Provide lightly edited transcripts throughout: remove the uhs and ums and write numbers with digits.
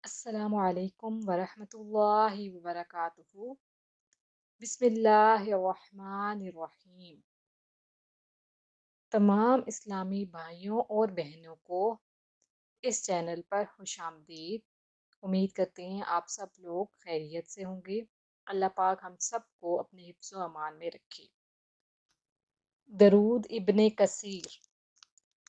अस्सलामु अलैकुम वरहमतुल्लाहि वबरकातुहू। बिस्मिल्लाहिर्रहमानिर्रहीम। तमाम इस्लामी भाइयों और बहनों को इस चैनल पर खुशामदीद। उम्मीद करते हैं आप सब लोग खैरियत से होंगे। अल्लाह पाक हम सब को अपने हिफ्ज़ व अमान में रखे। दरूद इब्ने कसीर।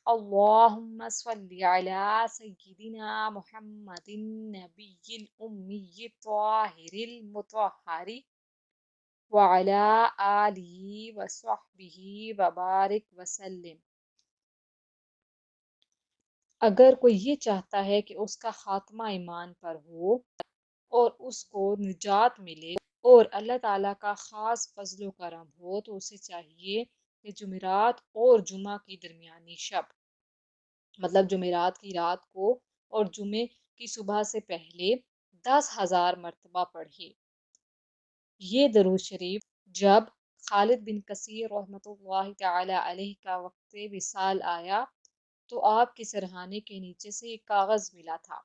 अल्लाहुम्मा सल्लि अला सय्यिदिना मुहम्मदिन नबिय्यिल उम्मिय्यि त्वाहिरिल मुतहहरि व अला आलिहि व स्वहबिहि व बारिक वसल्लिम। अगर कोई ये चाहता है कि उसका खात्मा ईमान पर हो और उसको निजात मिले और अल्लाह ताला का ख़ास फजल करम हो, तो उसे चाहिए कि जुमेरात और जुमा की दरमियानी शब, मतलब जुमेरात की रात को और जुमे की सुबह से पहले 10,000 मरतबा पढ़े। ये दरूद शरीफ जब खालिद बिन कसीर रहमतुल्लाहि तआला अलैह का वक्त विसाल आया, तो आपके सरहाने के नीचे से एक कागज मिला था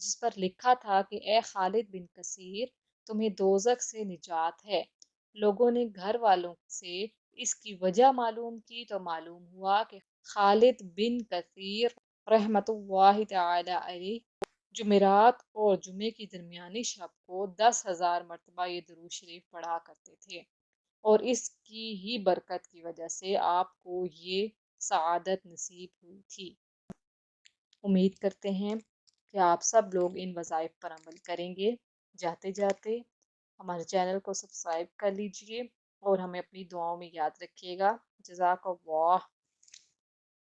जिस पर लिखा था कि ए खालिद बिन कसीर, तुम्हें दोजक से निजात है। लोगों ने घर वालों से इसकी वजह मालूम की तो मालूम हुआ कि खालिद बिन कसीर रहमतुल्लाहि तआला अलैह जुमेरात और जुमे की दरमियानी शब को 10,000 मरतबा ये दुरूद शरीफ पढ़ा करते थे, और इसकी ही बरकत की वजह से आपको ये सआदत नसीब हुई थी। उम्मीद करते हैं कि आप सब लोग इन वज़ाइफ पर अमल करेंगे। जाते जाते हमारे चैनल को सब्सक्राइब कर लीजिए और हमें अपनी दुआओं में याद रखिएगा। जज़ाकल्लाह।